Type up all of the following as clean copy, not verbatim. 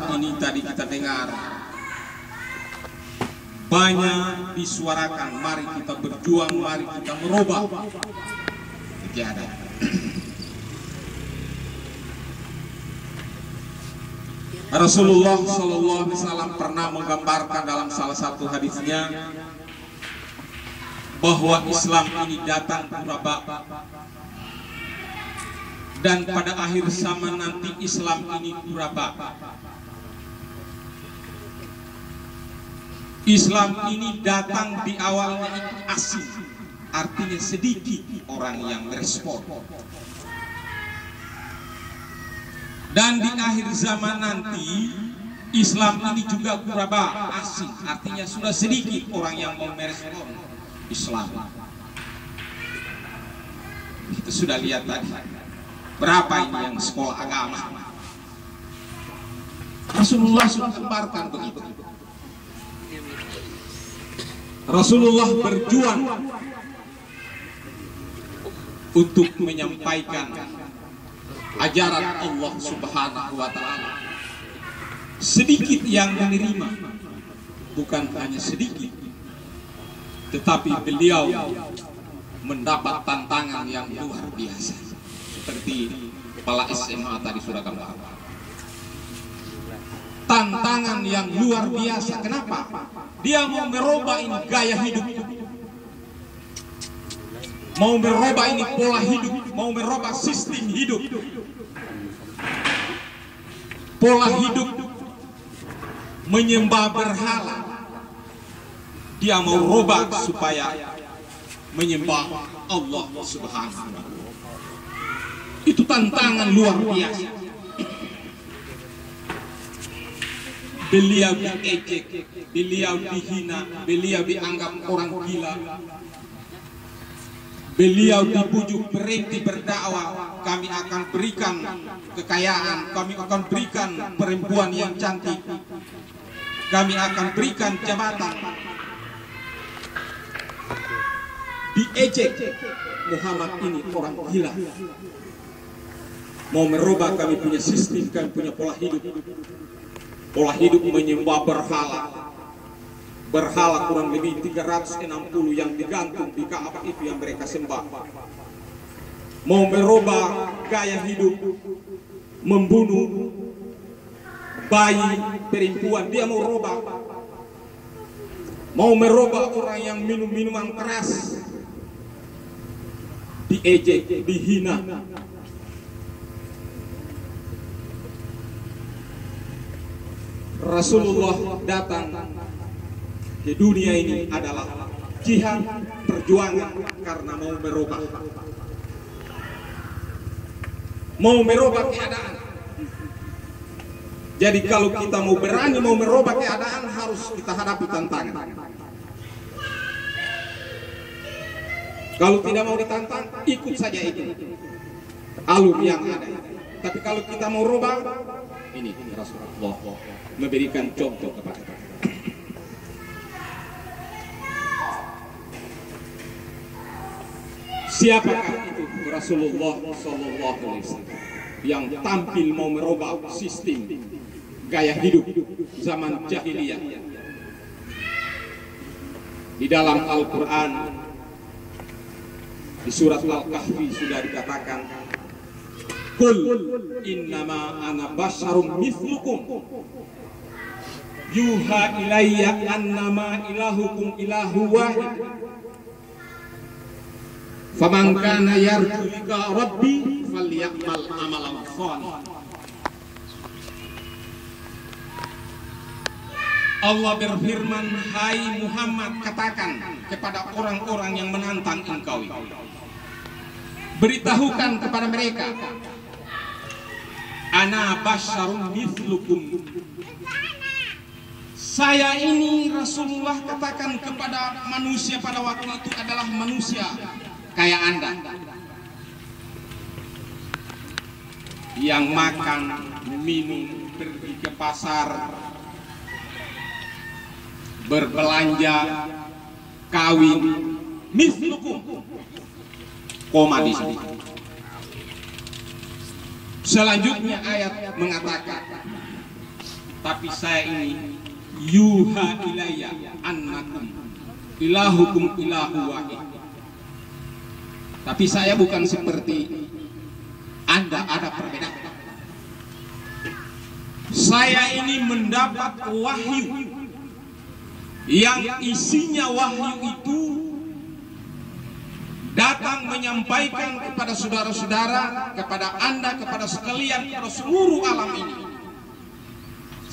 saat ini tadi kita dengar banyak disuarakan, mari kita berjuang, mari kita merubah. Tiada. Rasulullah Sallallahu Alaihi Wasallam pernah menggambarkan dalam salah satu hadisnya bahwa Islam ini datang pura-pura, dan pada akhir zaman nanti Islam ini pura-pura. Islam ini datang di awalnya itu asing, artinya sedikit orang yang merespon. Dan di akhir zaman nanti Islam ini juga kuraba asing, artinya sudah sedikit orang yang mau merespon Islam. Kita sudah lihat tadi berapa ini yang sekolah agama. Rasulullah sudah gambarkan begitu. Rasulullah berjuang untuk menyampaikan ajaran Allah Subhanahu wa Ta'ala. Sedikit yang menerima, bukan hanya sedikit, tetapi beliau mendapat tantangan yang luar biasa, seperti kepala SMA tadi sudah gambarkan. Tantangan yang luar biasa. Kenapa? Dia mau merubah ini gaya hidup, mau merubah ini pola hidup, mau merubah sistem hidup, pola hidup menyembah berhala. Dia mau rubah supaya menyembah Allah Subhanahu wa Ta'ala. Itu tantangan luar biasa. Beliau diejek, beliau dihina, beliau dianggap orang gila. Beliau dibujuk berhenti berdakwah. Kami akan berikan kekayaan, kami akan berikan perempuan yang cantik, kami akan berikan jabatan. Diejek, Muhammad ini orang gila. Mau merubah kami punya sistem, kami punya pola hidup. Pola hidup menyembah berhala. Berhala kurang lebih 360 yang digantung di Ka'bah itu yang mereka sembah. Mau merubah gaya hidup, membunuh bayi, perempuan, dia mau rubah. Mau merubah orang yang minum minuman keras, diejek, dihina. Rasulullah datang ke dunia ini adalah jihad, perjuangan karena mau merubah keadaan. Jadi kalau kita mau berani mau merubah keadaan, harus kita hadapi tantangan. Kalau tidak mau ditantang, ikut saja itu alur yang ada. Tapi kalau kita mau rubah, ini Rasulullah memberikan contoh kepada kita. Siapakah itu Rasulullah Sallallahu Alaihi Wasallam yang tampil mau merubah sistem gaya hidup zaman jahiliyah? Di dalam Al-Quran, di surat Al-Kahfi sudah dikatakan, Qul innama ana basyarum mithlukum yuha ilayya annama ilahukum ilahu wahid faman kana yarju liqa rabbi falyamal amalan shalih. Allah berfirman, hai Muhammad, katakan kepada orang-orang yang menantang engkau, beritahukan kepada mereka, ana basyarum mithlukum, saya ini Rasulullah katakan kepada manusia pada waktu itu adalah manusia kayak Anda, yang makan, minum, pergi ke pasar, berbelanja, kawin, mithlukum, koma di sini. Selanjutnya ayat mengatakan, tapi saya ini yuha ilayya annakum ilahukum ilahu wahid. Tapi saya bukan seperti Anda, ada perbedaan. Saya ini mendapat wahyu yang isinya wahyu itu datang menyampaikan kepada saudara-saudara, kepada Anda, kepada sekalian, kepada seluruh alam ini.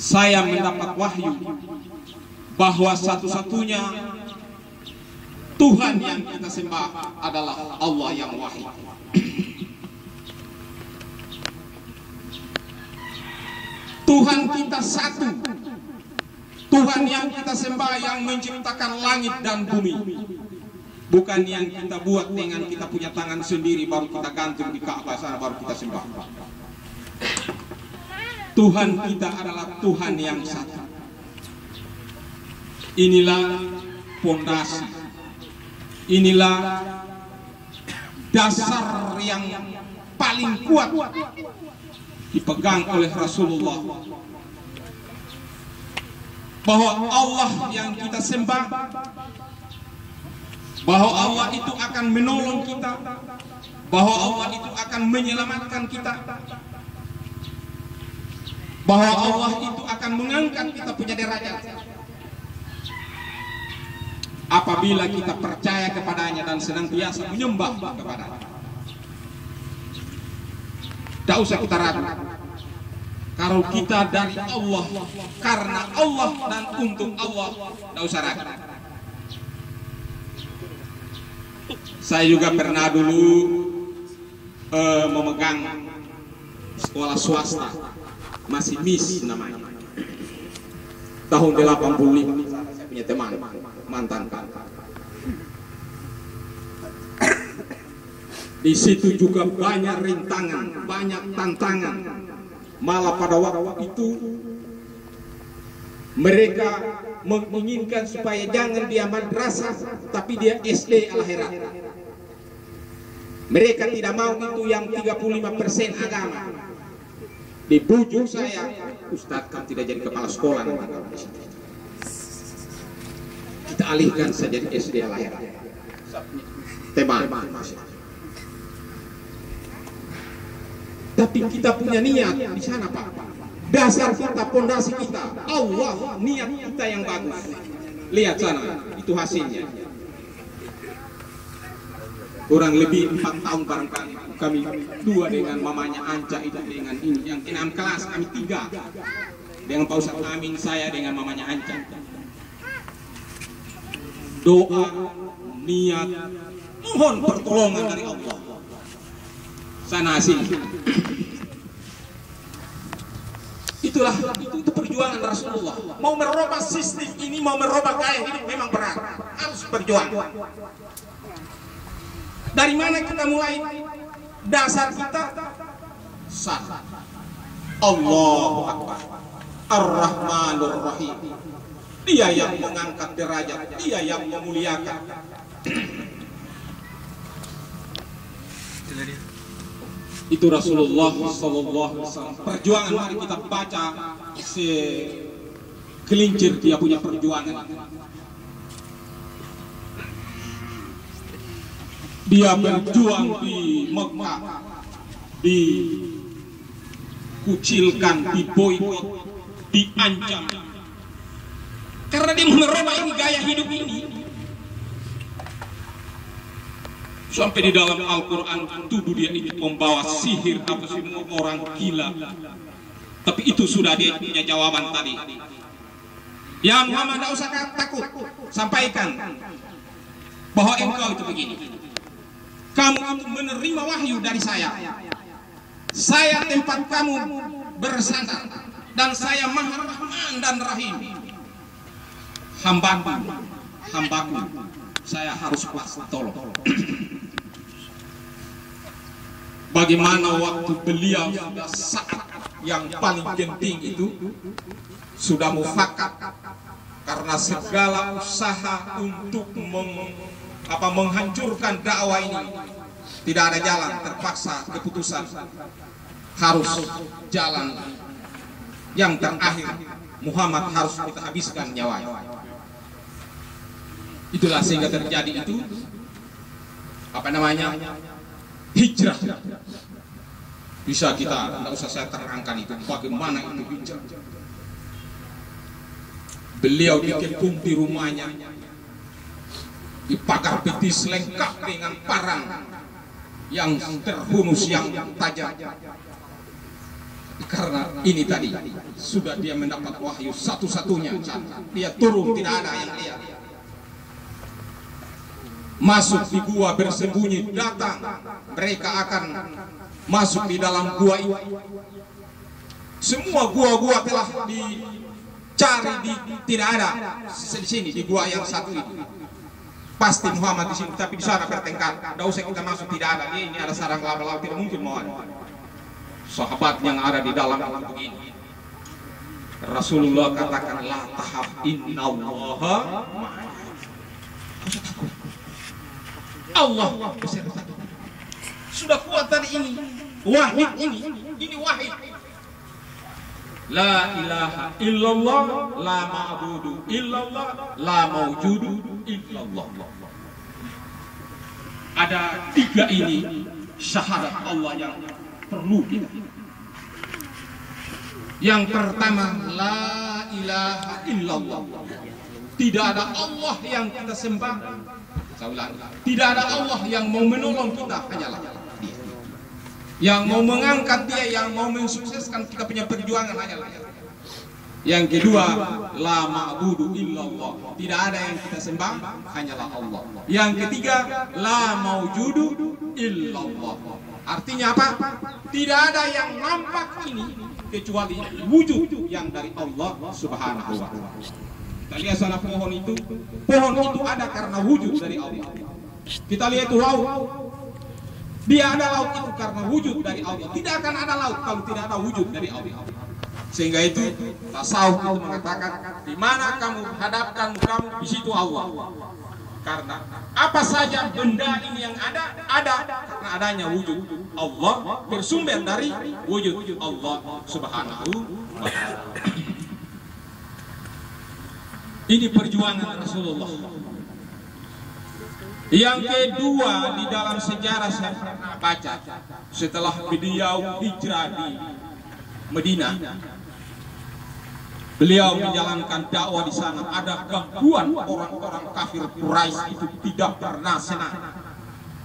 Saya mendapat wahyu bahwa satu-satunya Tuhan yang kita sembah adalah Allah yang wahid. Tuhan kita satu. Tuhan yang kita sembah yang menciptakan langit dan bumi. Bukan yang kita buat dengan kita punya tangan sendiri baru kita gantung di Ka'bah sana baru kita sembah. Tuhan kita adalah Tuhan yang satu. Inilah pondasi. Inilah dasar yang paling kuat dipegang oleh Rasulullah, bahwa Allah yang kita sembah, bahwa Allah itu akan menolong kita, bahwa Allah itu akan menyelamatkan kita, bahwa Allah itu akan mengangkat kita punya derajat apabila kita percaya kepadanya dan senantiasa menyembah kepadanya. Tidak usah kita ragu. Kalau kita dari Allah, karena Allah dan untuk Allah, tidak usah ragu. Saya juga pernah dulu memegang sekolah swasta, masih MIS namanya. Tahun 85, saya punya teman, mantan kakak. Di situ juga banyak rintangan, banyak tantangan. Malah pada waktu itu mereka menginginkan supaya jangan dia madrasah, tapi dia SD Al-Herat. Mereka tidak mau itu yang 35% agama. Dibujuk saya, Ustadz kan tidak jadi kepala sekolah. Kita alihkan saja di SD Al-Herat. Teman. Tapi kita punya niat di sana, Pak. Dasar kita, pondasi kita, Allah, niat kita yang bagus. Lihat sana, itu hasilnya. Kurang lebih 4 tahun barangkali kami dua dengan mamanya Anca itu dengan ini. Yang 6 kelas kami 3 dengan Pak Ustadz Amin, saya dengan mamanya Anca. Doa, niat, mohon pertolongan dari Allah. Sana hasil. Itulah itu perjuangan Rasulullah. Mau merubah sistem ini, mau merubah gaya hidup memang berat. Harus berjuang. Dari mana kita mulai? Dasar kita satu. Allahu Akbar. Ar-Rahmanur Rahim. Dia yang mengangkat derajat, dia yang memuliakan. Itu Rasulullah sallallahu alaihi wasallam. Perjuangan, mari kita baca sekelincir dia punya perjuangan. Dia berjuang di Mekah, dikucilkan, diboikot, diancam. Karena dia merubah ini gaya hidup ini. Sampai di dalam Al-Quran tuduh dia itu membawa sihir, apa semua orang gila. Tapi itu sudah dia punya jawaban tadi. Ya Muhammad, tidak usah takut. Sampaikan bahwa engkau itu begini. Kamu itu menerima wahyu dari saya. Saya tempat kamu bersandar. Dan saya Maha Rahman dan Rahim. Hambaku, saya harus pas tolong. Bagaimana waktu beliau sudah saat yang paling penting itu sudah mufakat karena segala usaha untuk menghancurkan dakwah ini tidak ada jalan, terpaksa keputusan harus jalan yang terakhir Muhammad harus kita habiskan nyawanya. Itulah sehingga terjadi itu apa namanya, hijrah. Bisa kita, tidak usah saya terangkan itu bagaimana itu hijrah. Beliau dikepung di rumahnya, dipagar betis lengkap dengan parang yang terhunus yang tajam. Karena ini tadi sudah dia mendapat wahyu satu-satunya, dia turun tidak ada yang lihat. Masuk di gua bersembunyi, datang mereka akan masuk di dalam gua itu. Semua gua-gua telah dicari, tidak ada di sini di gua yang satu itu. Pasti Muhammad di sini, tapi di sana bertengkar. Tidak usah kita masuk, tidak ada. Ini ada sarang laba-laba, tidak mungkin mau ada. Sahabat yang ada di dalam begini. Rasulullah katakan, la tahab innallaha Allah beserta. Sudah kuat tadi ini wahid, ini wahid. La ilaha illallah, la ma'budu illallah, la mawjudu illallah. Ada tiga ini syahadat Allah yang perlu kita. Yang pertama, la ilaha illallah. Tidak ada Allah yang kita sembah. Saya ulang, tidak ada Allah yang mau menolong kita, hanyalah Dia. Yang mau mengangkat Dia, yang mau mensukseskan kita punya perjuangan hanyalah Dia. Yang kedua, la ma'budu illallah. Tidak ada yang kita sembah, hanyalah Allah. Yang ketiga, la maujudu illallah. Artinya apa? Tidak ada yang nampak ini kecuali wujud yang dari Allah Subhanahu wa ta'ala. Kita lihat sana pohon itu ada karena wujud dari Allah. Kita lihat itu laut, dia ada laut itu karena wujud dari Allah. Tidak akan ada laut kalau tidak ada wujud dari Allah. Sehingga itu tasawuf itu mengatakan, di mana kamu hadapkan kamu, di situ Allah. Karena apa saja benda ini yang ada karena adanya wujud Allah, bersumber dari wujud Allah Subhanahu wa ta'ala. Ini perjuangan Rasulullah. Yang kedua, di dalam sejarah saya pernah baca, setelah beliau hijrah di Madinah, beliau menjalankan dakwah di sana. Ada gangguan orang-orang kafir Quraisy itu tidak pernah senang.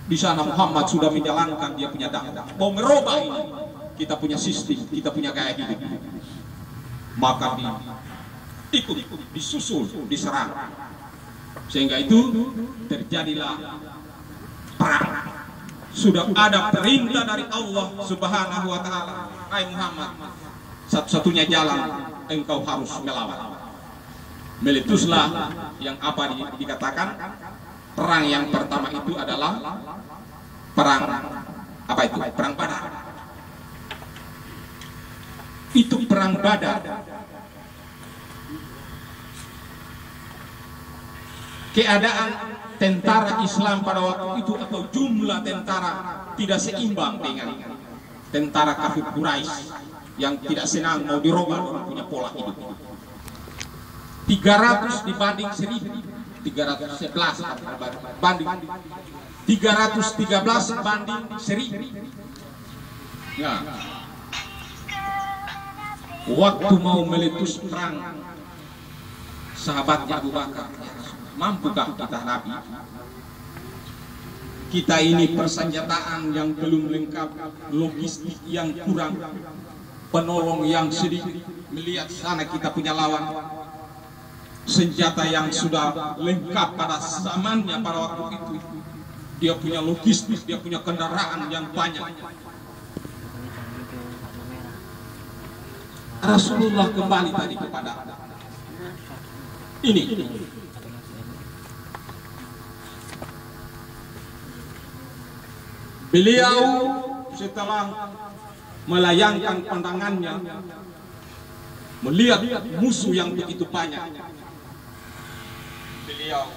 Di sana Muhammad sudah menjalankan dia punya dakwah, mau merubah ini kita punya sistem, kita punya gaya hidup. Maka ikut, disusul, diserang. Sehingga itu terjadilah perang. Sudah ada perintah dari Allah Subhanahu wa ta'ala, hai Muhammad, satu-satunya jalan engkau harus melawan. Meletuslah yang apa dikatakan perang yang pertama itu adalah perang apa itu? Perang Badar. Itu perang Badar. Keadaan tentara Islam pada waktu itu atau jumlah tentara tidak seimbang dengan tentara kafir Quraisy yang tidak senang mau dirubah punya pola hidup. 300 dibanding 1000, 311 banding 313 banding 1000. Ya. Waktu mau meletus perang, sahabatnya Abu Bakar, mampukah kita hadapi? Kita ini persenjataan yang belum lengkap, logistik yang kurang, penolong yang sedikit. Melihat sana kita punya lawan, senjata yang sudah lengkap pada zamannya pada waktu itu. Dia punya logistik, dia punya kendaraan yang banyak. Rasulullah kembali tadi kepada ini. Beliau setelah melayangkan pandangannya, melihat musuh yang begitu banyak, beliau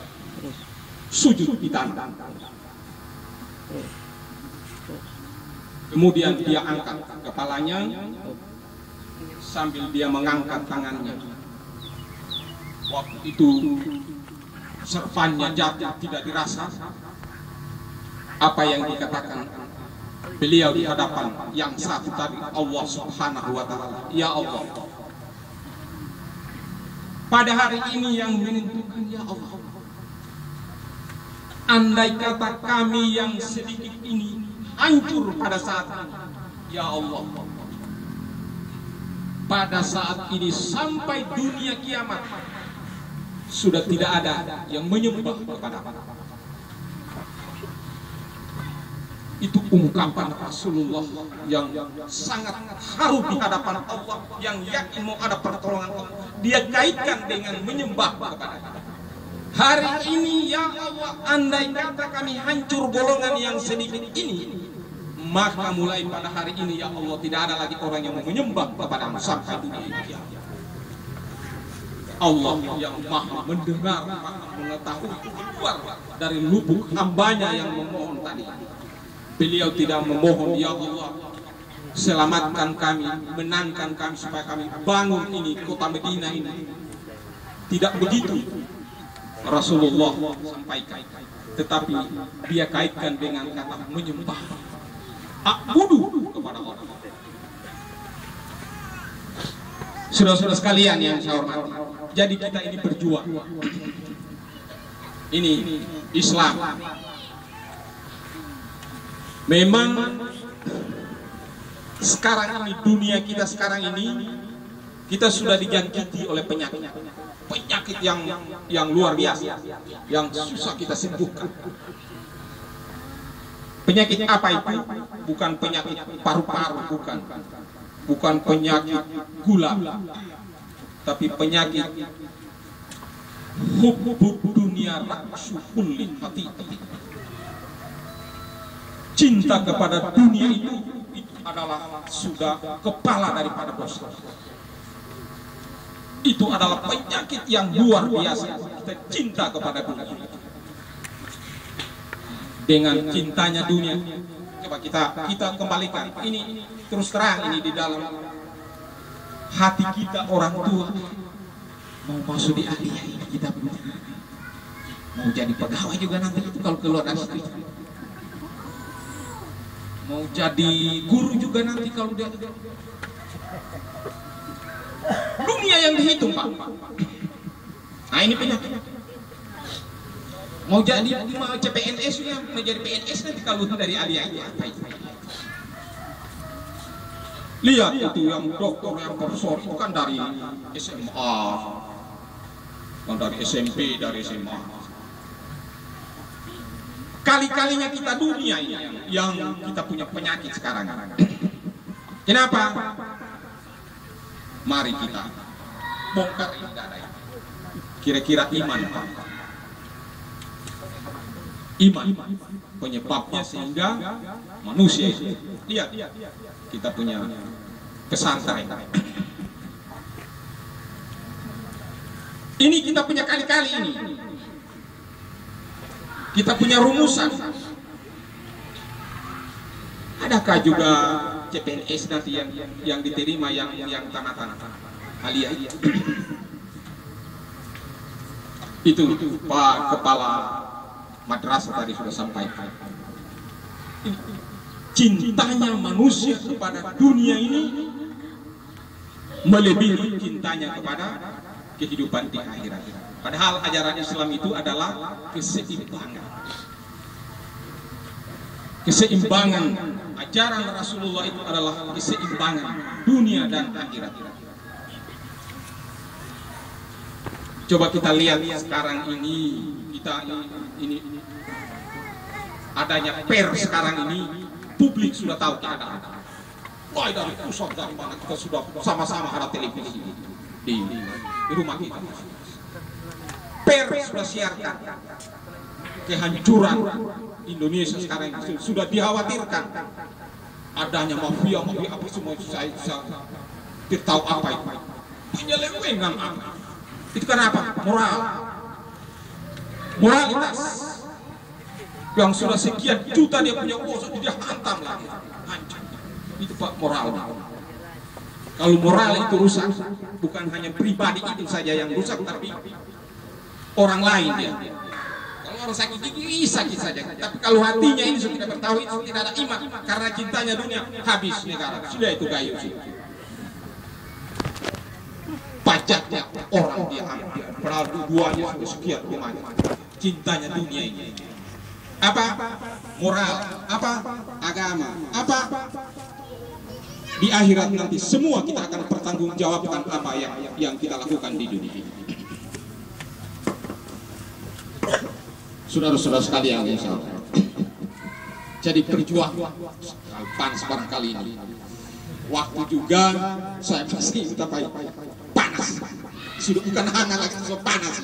sujud di tanah. Kemudian dia angkat kepalanya, sambil dia mengangkat tangannya. Waktu itu servannya jatuh tidak dirasa. Apa yang dikatakan beliau di hadapan yang satu tadi, Allah Subhanahu wa Ta'ala, ya Allah, pada hari ini yang menentukan, ya Allah, andai kata kami yang sedikit ini hancur pada saat ini, ya Allah, pada saat ini sampai dunia kiamat sudah tidak ada yang menyembah kepada Allah. Itu ungkapan Rasulullah yang sangat haru di hadapan Allah, yang yakin mau ada pertolongan Allah. Dia kaitkan dengan menyembah kepada Allah. Hari ini ya Allah, andai kata kami hancur golongan yang sedikit ini, maka mulai pada hari ini ya Allah tidak ada lagi orang yang mau menyembah kepada sampai dunia ini. Allah yang maha mendengar, maha mengetahui keluar dari lubuk hambanya yang memohon tadi. Beliau tidak memohon, ya Allah selamatkan kami, menangkan kami supaya kami bangun ini kota Medina ini. Tidak begitu Rasulullah sampaikan, tetapi dia kaitkan dengan kata menyembah, a'budu kepada Allah. Saudara-saudara sekalian yang saya hormati, jadi kita ini berjuang. Ini Islam. Memang sekarang ini dunia kita sekarang ini kita sudah dijangkiti oleh penyakit yang luar biasa, yang susah kita sembuhkan. Penyakit apa itu? Bukan penyakit paru-paru, bukan penyakit gula, tapi penyakit hubbud dunia raksuhul hati. Cinta kepada dunia itu adalah sudah kepala daripada dosa. Itu adalah penyakit yang luar biasa. Kita cinta kepada dunia. Dengan cintanya dunia, coba kita kembalikan. Ini terus terang ini di dalam hati kita orang tua mau masuk di aliyah ini, kita mau jadi pegawai juga nanti itu kalau keluar dari situ. Mau jadi guru juga nanti kalau dia dunia yang dihitung, Pak. Nah ini penyakit. Mau jadi CPNS ya, mau jadi PNS nanti kalau dari aliyah itu apa itu? Lihat itu yang dokter, yang profesor itu kan dari SMA, kan dari SMP, dari SMA. Kali-kalinya kita dunia ini yang kita punya penyakit sekarang. Kenapa? Mari kita bongkar ini dada. Kira-kira iman, Pak. Iman penyebabnya sehingga manusia itu. Lihat, kita punya pesantren. Ini kita punya kali-kali ini. Kita punya rumusan. Adakah juga CPNS nanti yang diterima yang tanah-tanah aliyah itu Pak Kepala Madrasah tadi sudah sampaikan. Cintanya manusia kepada dunia ini melebihi cintanya kepada kehidupan di akhirat. Padahal ajaran Islam itu adalah keseimbangan. Keseimbangan ajaran Rasulullah itu adalah keseimbangan dunia dan akhirat. Coba kita lihat sekarang ini, ini adanya pers sekarang ini, publik sudah tahu keadaan. Wah, dari pusat dari mana kita sudah sama-sama ada televisi di rumah kita. Pers sudah siarkan kehancuran Indonesia sekarang ini, sudah dikhawatirkan adanya mafia apa semua itu. Saya tidak tahu apa itu, penyelewengan apa itu, kenapa? Moralitas yang sudah sekian juta dia punya uang, dia hantam lagi, hancur. Itu Pak moral. Kalau moral itu rusak, bukan hanya pribadi itu saja yang rusak, tapi orang lain ya. Kalau orang sakit gigi sakit saja, tapi kalau hatinya ini sudah tidak bertauhid, tidak ada iman, karena cintanya dunia, habis negara. Sudah itu kayu sih. Pajaknya orang dia ambil, padahal duanya sudah sekian rumahnya. Cintanya dunia ini. Apa? Moral. Apa? Agama. Apa? Di akhirat nanti semua kita akan pertanggungjawabkan apa yang kita lakukan di dunia ini. Saudara-saudara sekalian, jadi berjuang panas barangkali ini. Waktu juga saya pasti kita panas. Sudah bukan hangat lagi, sudah panas.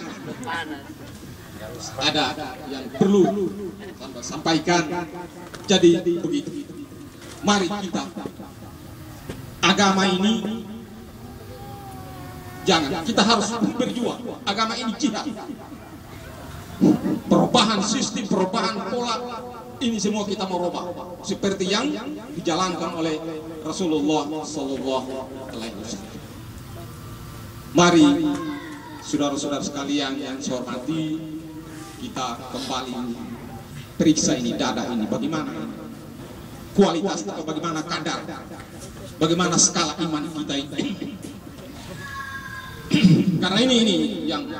Ada yang perlu sampaikan. Jadi begitu. Mari kita agama ini jangan, kita harus berjuang. Agama ini jihad. Perubahan sistem, perubahan pola, ini semua kita mau rubah seperti yang dijalankan oleh Rasulullah Sallallahu Alaihi Wasallam. Mari saudara-saudara sekalian yang saya hormati, kita kembali periksa ini dada ini, bagaimana kualitas atau bagaimana kadar, bagaimana skala iman kita ini. Karena ini yang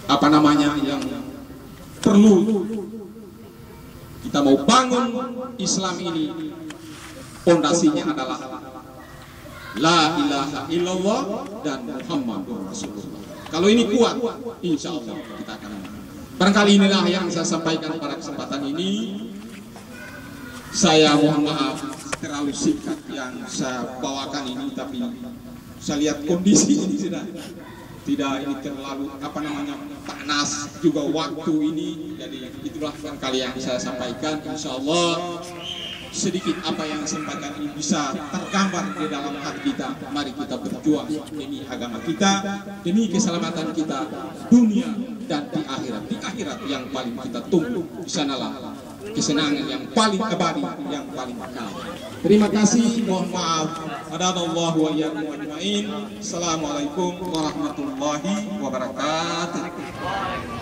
apa namanya, yang perlu kita mau bangun Islam ini. Pondasinya adalah la ilaha illallah dan Muhammadur Rasulullah. Kalau ini kuat, insya Allah kita akan. Barangkali inilah yang saya sampaikan pada kesempatan ini. Saya mohon maaf terlalu singkat yang saya bawakan ini, tapi saya lihat kondisi ini sudah tidak ini terlalu apa namanya panas juga waktu ini. Jadi itulah barangkali yang saya sampaikan. Insya Allah sedikit apa yang saya sampaikan ini bisa tergambar di dalam hati kita. Mari kita berjuang demi agama kita, demi keselamatan kita dunia dan di akhirat. Di akhirat yang paling kita tunggu, di sanalah kesenangan yang paling abadi, yang paling kekal. Terima kasih, mohon maaf. Hadanallahu wa iyyakum ajmain. Assalamualaikum warahmatullahi wabarakatuh.